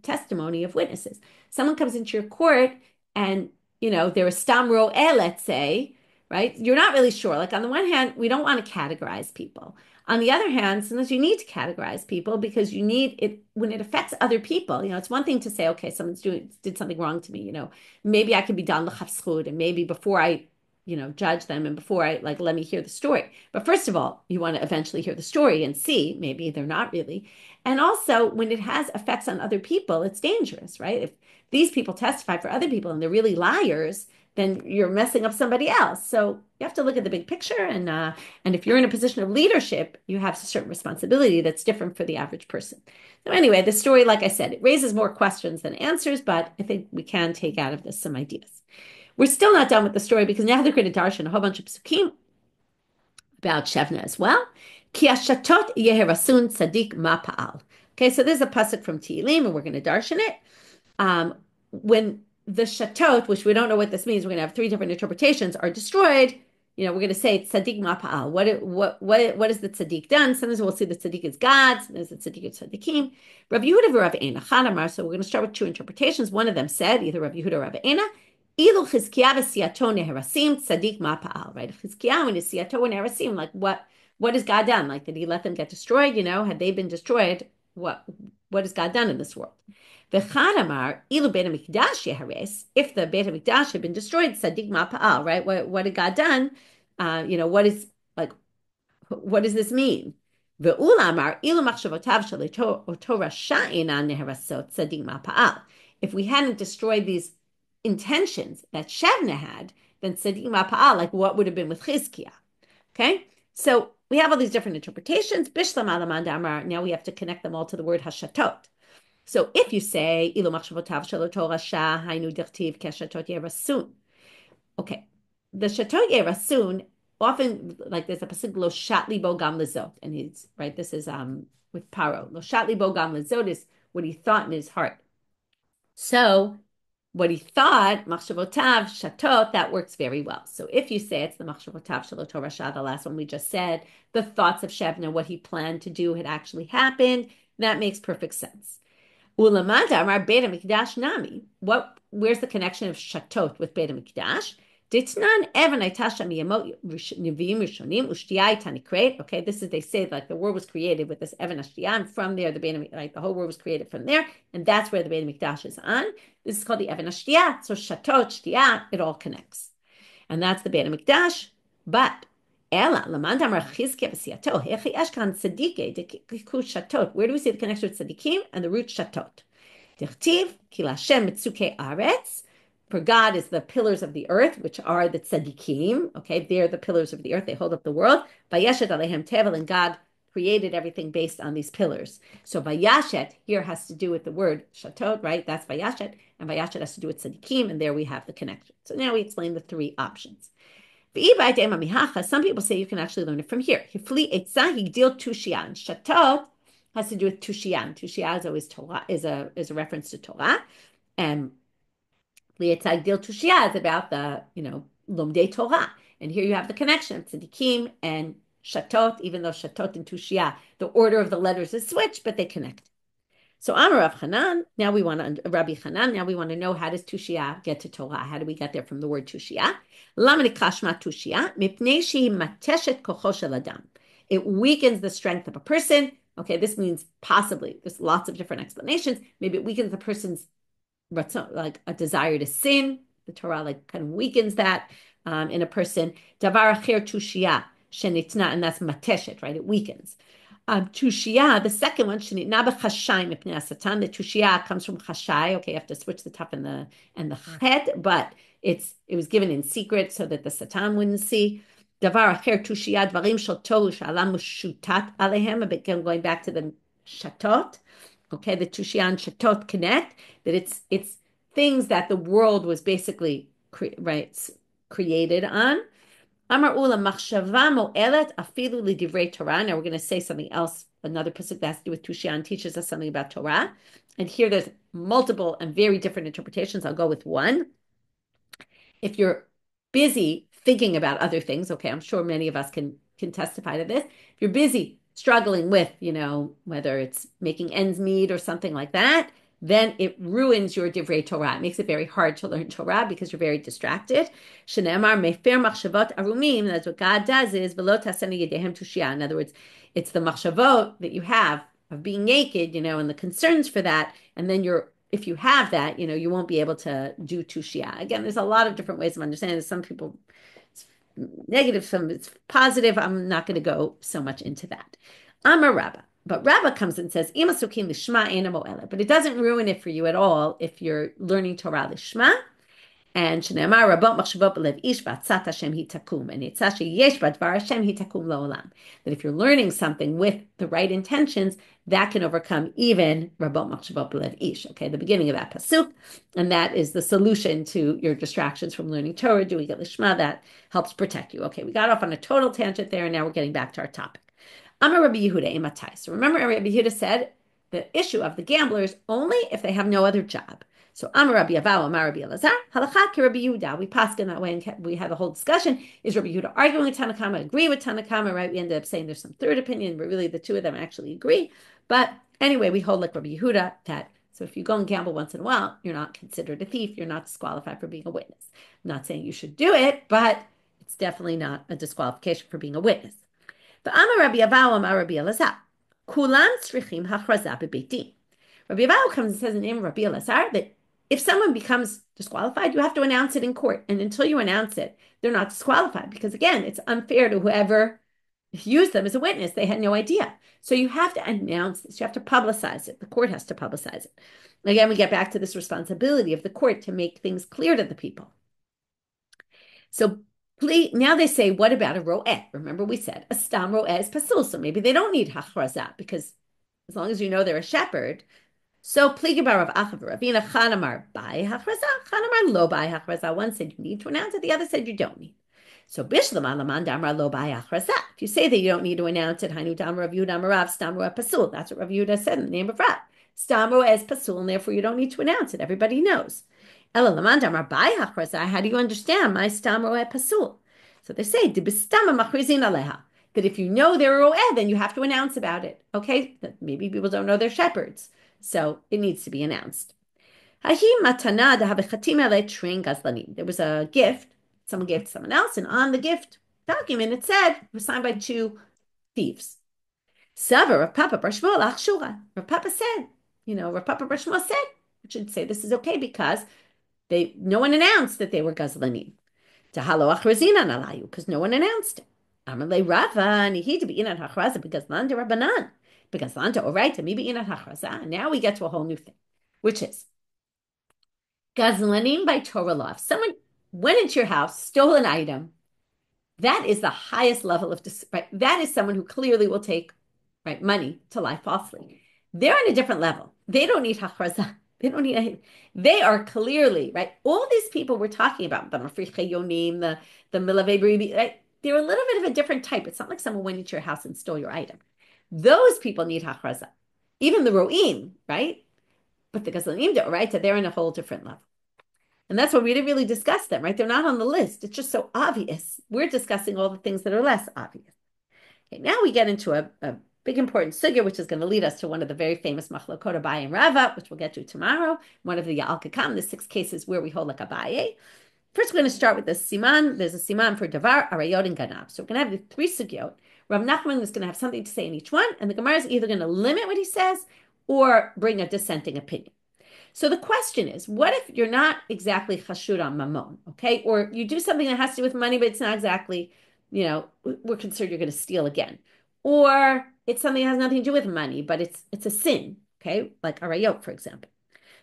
Speaker 1: testimony of witnesses. Someone comes into your court and, they're a stam ro'eh, let's say, right? You're not really sure. Like on the one hand, we don't want to categorize people. On the other hand, sometimes you need to categorize people because you need it when it affects other people. It's one thing to say, okay, someone's did something wrong to me. Maybe I could be done l'chafschud, and maybe before I, judge them and before I let me hear the story. But first of all, you want to eventually hear the story and see maybe they're not really. And also, when it has effects on other people, it's dangerous, right? If these people testify for other people and they're really liars, then you're messing up somebody else. So you have to look at the big picture. And if you're in a position of leadership, you have a certain responsibility that's different for the average person. So anyway, the story, like I said, it raises more questions than answers, but I think we can take out of this some ideas. We're still not done with the story because now they're going to darshan a whole bunch of psukim about Shevna as well. Ki ashatot yeherasun tzadik ma'pa'al. Okay, so there's a pasuk from Tehillim, and we're going to darshan it. When the shatot, which we don't know what this means, we're going to have three different interpretations, are destroyed. We're going to say tzaddik ma'pa'al. What has the tzaddik done? Sometimes we'll see the tzaddik is God. Sometimes the tzaddik is tzaddikim. Rav Yehuda v'Rav Eina Chanamar. So we're going to start with two interpretations. One of them said either Rav Yehuda or Rav Eina. Ilu Hizkiyahu v'siyato neherasim tzaddik ma'pa'al. Right? Hizkiyahu and his siyato neherasim. Like what has God done? Like did He let them get destroyed? Had they been destroyed? What has God done in this world? V'chadamar ilu Beit HaMikdash yehares. If the Beit HaMikdash had been destroyed, tzaddik ma'pa'al, right? What had God done? What does this mean? Ve'ulamar ilu machshavotav shel oto rasha einan neherasot tzaddik ma'pa'al. If we hadn't destroyed these intentions that Shevna had, then tzaddik ma'pa'al, like what would have been with Hizkiyahu? Okay, so we have all these different interpretations. Bishlam alaman damar. Now we have to connect them all to the word hashatot. So if you say, Ilu machshavotav shelo Torah shah, hainu dichtiv keshatot yerasun. Okay, the shatot yerasun, often, like there's a pasuk, lo shat libo gam lezot, and he's, right, this is with Paro. Lo shat libo gam lezot is what he thought in his heart. So what he thought, machshavotav shatot, that works very well. So if you say it's the machshavotav shelo Torah shah, the last one we just said, the thoughts of Shevna, what he planned to do had actually happened, that makes perfect sense. Ulamanda amar Beit HaMikdash nami. Where's the connection of shatot with Beit HaMikdash? Ditnan evan aitasha miyamot neviim rishonim ushtiya tanikret. Okay, this is, they say, like the world was created with this evan ashtiyah, and from there like the whole world was created from there, and that's where the Beit HaMikdash is on. This is called the evan ashtiyah. So shatot, shtiyah, it all connects, and that's the Beit HaMikdash. But Ela lamanda amar Hizkiyahu v'siyato hechi eshkan tzadike dekiku shatot. Where do we see the connection with tzadikim and the root shatot? Dichtiv ki l'Hashem mitzuke aretz. For God is the pillars of the earth, which are the tzadikim. Okay, they're the pillars of the earth. They hold up the world. Vayeshet alehem tevel, and God created everything based on these pillars. So vayashet here has to do with the word shatot, right? That's vayashet, and vayashet has to do with tzadikim, and there we have the connection. So now we explain the three options. Some people say you can actually learn it from here. Shatot has to do with tushiyan. Tushiya is always Torah, is a reference to Torah, and Li'etzagdil Tushia is about the, Lomdei Torah. And here you have the connection of tzadikim and shatot, even though shatot and Tushia, the order of the letters is switched, but they connect. So Amar Rav Hanan, Rabbi Hanan, now we want to know, how does Tushia get to Torah? How do we get there from the word Tushia? Lama nikashma Tushia, mipnei shehi mateshet kocho shel adam. It weakens the strength of a person. Okay, this means possibly, there's lots of different explanations. Maybe it weakens the person's like a desire to sin. The Torah like kind of weakens that in a person. Davar acher tushia shenitna, and that's mateshet, right? It weakens. Tushia, the second one, shenitna b'chashai mipnei satan. The tushia comes from chashai. Okay, you have to switch the taf and the chet, but it was given in secret so that the satan wouldn't see. Davar acher tushia dvarim shel tohu sha'alam mushutat alehem. Going back to the shatot. Okay, the Tushia and Shatot connect, that it's things that the world was basically created on. Amar Ula machshava mo'elet afilu lidivrei Torah. Now we're going to say something else, another pasuk that has to do with Tushia and teaches us something about Torah. And here there's multiple and very different interpretations. I'll go with one. If you're busy thinking about other things, okay, I'm sure many of us can testify to this. If you're busy struggling with, whether it's making ends meet or something like that, then it ruins your divrei Torah. It makes it very hard to learn Torah because you're very distracted. Shenemar mefer machshavot arumim. That's what God does is v'lo tasenu yedehem tushia. In other words, it's the machshavot that you have of being naked, and the concerns for that. And then if you have that, you won't be able to do tushia. Again, there's a lot of different ways of understanding this. Some people, it's negative, some it's positive. I'm not going to go so much into that. Amar Rabba. But Rabba comes and says, Imasukin lishma ena mo'ela. But it doesn't ruin it for you at all if you're learning Torah lishma. And Shneamar Rabot Machshavot B'Lev Ish B'Atzat Hashem Hitakum. And it's actually Yesh B'Dvar Hashem Hitakum Lo'olam. That if you're learning something with the right intentions, that can overcome even Rabot Machshavot B'Lev Ish. Okay, the beginning of that pasuk. And that is the solution to your distractions from learning Torah, doing it lishma. That helps protect you. Okay, we got off on a total tangent there, and now we're getting back to our topic. Amar Rabbi Yehuda Imatai. So remember, Rabbi Yehuda said the issue of the gamblers only if they have no other job. So Amar Rabbi Avahu, Amar Rabbi Elazar, Halakha ki Rabbi Yehuda. We passed in that way, and we had a whole discussion. Is Rabbi Yehuda arguing with Tanakama, agree with Tanakama, right? We ended up saying there's some third opinion, but really the two of them actually agree. But anyway, we hold like Rabbi Yehuda that, so if you go and gamble once in a while, you're not considered a thief, you're not disqualified for being a witness. I'm not saying you should do it, but it's definitely not a disqualification for being a witness. But Amar Rabbi Avahu, Amar Rabbi Elazar, Kulam tzrichim hachraza bebeit din. Rabbi Avahu comes and says in the name of Rabbi Elazar that if someone becomes disqualified, you have to announce it in court. And until you announce it, they're not disqualified. Because again, it's unfair to whoever used them as a witness. They had no idea. So you have to announce this. You have to publicize it. The court has to publicize it. Again, we get back to this responsibility of the court to make things clear to the people. So now they say, what about a ro'eh? Remember we said a stam ro'eh is pasul. So maybe they don't need hachrazah because as long as you know they're a shepherd, So, Pligi bar Rav Acha Ravina Chanamar by Hachraza, Chanamar lo by Hachraza. One said you need to announce it, the other said you don't need. So, Bishlam Alaman Damar lo by Hachraza. If you say that you don't need to announce it, Hainu Damar Rav Yudah Rav Stamru Pasul. That's what Rav Yudah said in the name of Rav. Stamru as Pasul, and therefore you don't need to announce it. Everybody knows. Ela Laman Damar by Hachraza. How do you understand my Stamru at Pasul? So they say, Dibistama Machrizin Aleha. That if you know they're ro'eh, then you have to announce about it. Okay? Maybe people don't know they're shepherds. So it needs to be announced. There was a gift. Someone gave it to someone else, and on the gift document, it said it was signed by two thieves. Rav Papa Bar Shmuel Achshura. Rav Papa said, Rav Papa Bar Shmuel said, it should say this is okay because no one announced that they were gazlanim. Because no one announced it. Amalei Rava, and he to be in at hachraza because landa Rabbanan. Because landa, all right, to me be in at hachraza. Now we get to a whole new thing, which is gazlanim by Torah law. If someone went into your house, stole an item, that is the highest level of right. That is someone who clearly will take money to lie falsely. They're on a different level. They don't need hachraza. They don't need anything. They are clearly all these people we're talking about, the mafriche yonim, the milavei beribi, right? They're a little bit of a different type. It's not like someone went into your house and stole your item. Those people need hachraza. Even the ro'im, right? But the gazlanim, right? So they're in a whole different level. And that's why we didn't really discuss them, right? They're not on the list. It's just so obvious. We're discussing all the things that are less obvious. Okay, now we get into a big important sugya, which is going to lead us to one of the very famous machlokot Abaye and Rava, which we'll get to tomorrow. One of the Ya'al Kakam, the 6 cases where we hold like Abaye. First, we're going to start with the siman. There's a siman for davar, arayot, and ganab. So we're going to have the 3 sugyot. Rav Nachman is going to have something to say in each one, and the Gemara is either going to limit what he says or bring a dissenting opinion. So the question is, what if you're not exactly chashud on mamon, okay? Or you do something that has to do with money, but it's not exactly, we're concerned you're going to steal again. Or it's something that has nothing to do with money, but it's a sin, okay? Like arayot, for example.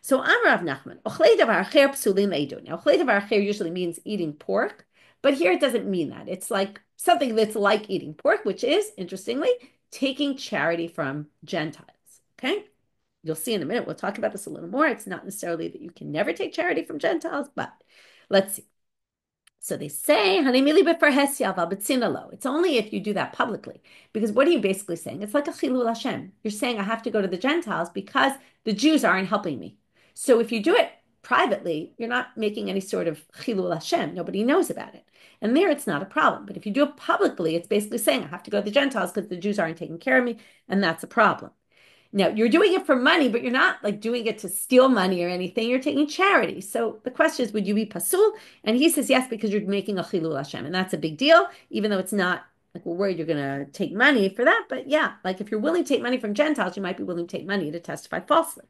Speaker 1: So Amar Rav Nachman, ochlei davar acher psulim leidun. Now, ochlei davar acher usually means eating pork, but here it doesn't mean that. It's like something that's like eating pork, which is, interestingly, taking charity from Gentiles, okay? You'll see in a minute, we'll talk about this a little more. It's not necessarily that you can never take charity from Gentiles, but let's see. So they say, it's only if you do that publicly. Because what are you basically saying? It's like a chilul Hashem. You're saying I have to go to the Gentiles because the Jews aren't helping me. So if you do it privately, you're not making any sort of chilul Hashem. Nobody knows about it. And there it's not a problem. But if you do it publicly, it's basically saying I have to go to the Gentiles because the Jews aren't taking care of me. And that's a problem. Now, you're doing it for money, but you're not doing it to steal money or anything. You're taking charity. So the question is, would you be pasul? And he says yes, because you're making a chilul Hashem. And that's a big deal, even though it's not we're worried you're going to take money for that. But yeah, if you're willing to take money from Gentiles, you might be willing to take money to testify falsely.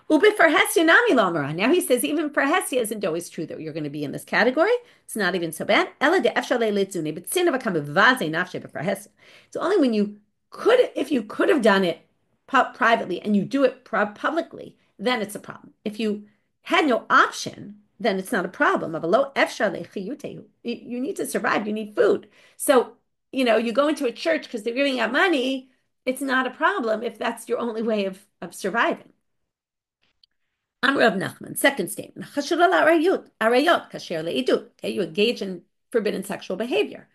Speaker 1: Now he says even for Hesya isn't always true that you're going to be in this category. It's not even so bad. It's only when if you could have done it privately and you do it publicly, then it's a problem. If you had no option, then it's not a problem. You need to survive. You need food. So, you go into a church because they're giving out money. It's not a problem if that's your only way of surviving. Amar Rav Nachman, second statement. Okay, you engage in forbidden sexual behavior.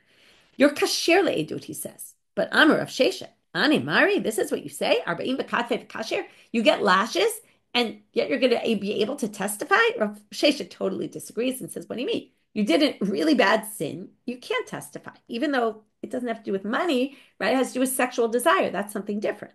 Speaker 1: You're kasher le'edut, he says. But Amar Rav Sheshet, Ani Mari, this is what you say? Arba'im b'katfei kasher. You get lashes, and yet you're going to be able to testify? Rav Sheshet totally disagrees and says, what do you mean? You did a really bad sin. You can't testify, even though it doesn't have to do with money, right? It has to do with sexual desire. That's something different.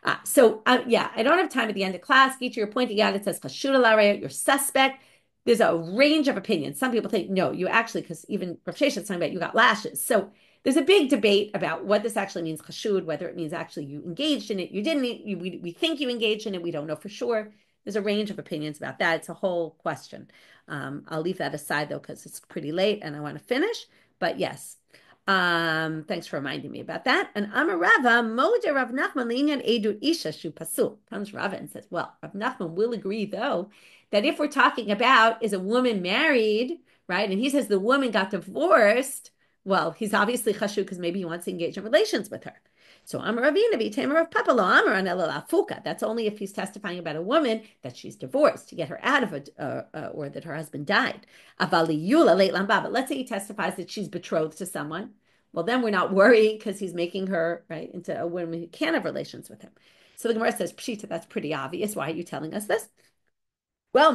Speaker 1: I don't have time at the end of class. Geet, you're pointing out, it says chashud al you're suspect. There's a range of opinions. Some people think, no, you actually, because even Rav Sheshet is talking about you got lashes. So there's a big debate about what this actually means, chashud, whether it means actually you engaged in it, you didn't, we think you engaged in it, we don't know for sure. There's a range of opinions about that. It's a whole question. I'll leave that aside, though, because it's pretty late and I want to finish. But yes, thanks for reminding me about that. And Amar Rava, Moda Rav Nachman Linyan Edut Isha Shu Pasul. Comes Rava and says, well, Rav Nachman will agree, though, that if we're talking about is a woman married, right? And he says the woman got divorced. Well, he's obviously chashuv because maybe he wants to engage in relations with her. So Amar Ravina v'Tamer of Papa lo Amar Anela Fuka. That's only if he's testifying about a woman that she's divorced to get her out of it, or that her husband died. Avali Yula late lamba. But let's say he testifies that she's betrothed to someone. Well, then we're not worried because he's making her right into a woman who can't have relations with him. So the Gemara says, Pshita, that's pretty obvious. Why are you telling us this? Well,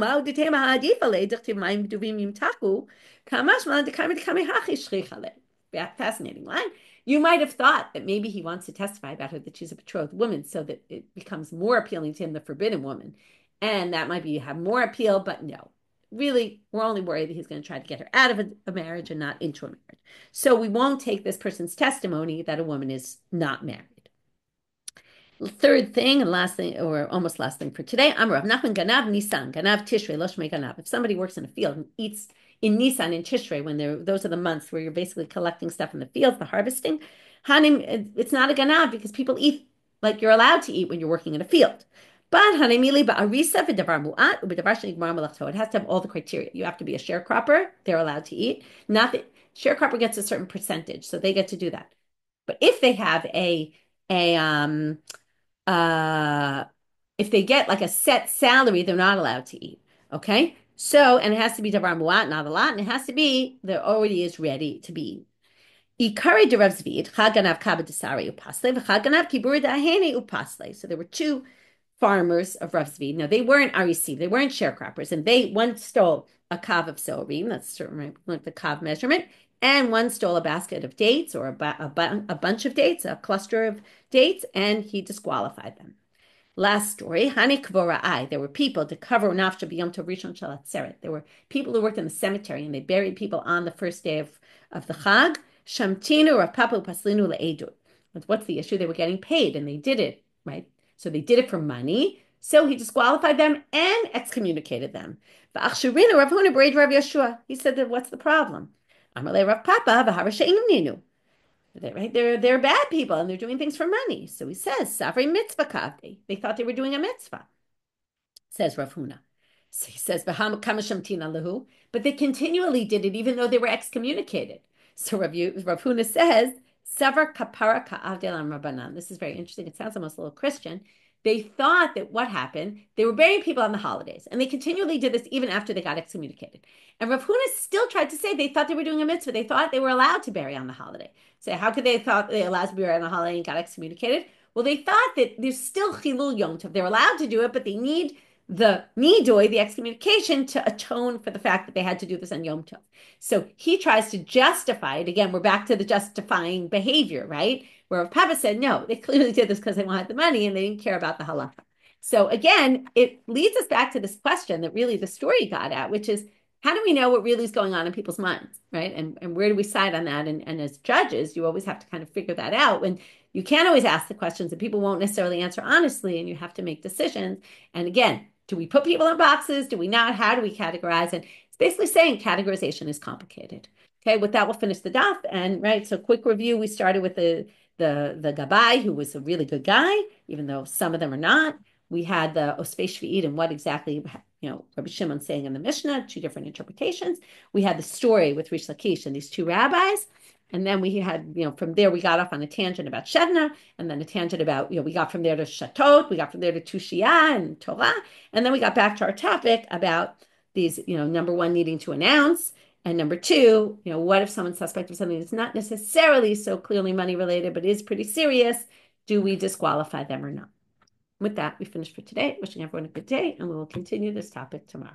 Speaker 1: fascinating line. You might have thought that maybe he wants to testify about her that she's a betrothed woman so that it becomes more appealing to him, the forbidden woman. And that might be have more appeal, but no. Really, we're only worried that he's going to try to get her out of a marriage and not into a marriage. So we won't take this person's testimony that a woman is not married. Third thing and last thing, or almost last thing for today, Amrav Nachman Ganav Nisan Ganav Tishrei Loshmei Ganav. If somebody works in a field and eats in Nisan and Tishrei, when those are the months where you're basically collecting stuff in the fields, the harvesting, Hanim, it's not a Ganav because people eat like you're allowed to eat when you're working in a field. But Hanimili Ba'arisa v'davar mu'at u'b'davar shenigmar melachto. It has to have all the criteria. You have to be a sharecropper; they're allowed to eat. Not that sharecropper gets a certain percentage, so they get to do that. But if they have uh, if they get like a set salary, they're not allowed to eat. Okay. So, and it has to be davar muat, not a lot, and it has to be that already is ready to be eaten. Ikari de Rav Zvid, chaganav kabed desari upasle, v'chaganav kibur da'ahene upasle. So there were two farmers of Rav Zvid. Now they weren't arisiv, they weren't sharecroppers, and one stole a kav of sorim, that's certainly like the kav measurement, and one stole a basket of dates or a bunch of dates, a cluster of dates, and he disqualified them. Last story, Hani Kvora'ai. There were people to cover Nafsha B'Yom Tov Rishon Shel Atzeret. There were people who worked in the cemetery and they buried people on the first day of the Chag. Shamtinu Rav Papa Paslinu Le'edut. What's the issue? They were getting paid and they did it, right? So they did it for money. So he disqualified them and excommunicated them. V'achshurinu Rav Huna B'Reid Rav Yeshua. He said that what's the problem? Amalei Rav Papa V'Harasheinu Ninu. Right? They're bad people and they're doing things for money. So he says, Savri mitzvah kavdi. They thought they were doing a mitzvah, says Rav Huna. So he says, lahu, but they continually did it even though they were excommunicated. So Rav Huna says, Savar kapara ka'avdelam rabbanan. This is very interesting. It sounds almost a little Christian. They thought that what happened, they were burying people on the holidays, and they continually did this even after they got excommunicated. And Rav Huna still tried to say they thought they were doing a mitzvah. They thought they were allowed to bury on the holiday. So how could they thought they allowed to bury on the holiday and got excommunicated? Well, they thought that there's still chilul yom tov. They're allowed to do it, but they need the nidoi, the excommunication, to atone for the fact that they had to do this on Yom Tov. So he tries to justify it. Again, we're back to the justifying behavior, right? Where Papa said, no, they clearly did this because they wanted the money and they didn't care about the halacha. So again, it leads us back to this question that really the story got at, which is, how do we know what really is going on in people's minds, right? And where do we side on that? And as judges, you always have to kind of figure that out. When you can't always ask the questions that people won't necessarily answer honestly, and you have to make decisions. And again, do we put people in boxes? Do we not? How do we categorize? And it's basically saying categorization is complicated. Okay, with that, we'll finish the daf. And right, so quick review. We started with the Gabai, who was a really good guy, even though some of them are not. We had the Osfei Shvi'it and what exactly, Rabbi Shimon saying in the Mishna, two different interpretations. We had the story with Reish Lakish and these two rabbis. And then we had, from there, we got off on a tangent about Shevna, and then a tangent about, we got from there to Shatot, we got from there to Tushia and Torah, and then we got back to our topic about these, number one, needing to announce, and number two, what if someone's suspect of something that's not necessarily so clearly money related, but is pretty serious? Do we disqualify them or not? With that, we finished for today. Wishing everyone a good day, and we will continue this topic tomorrow.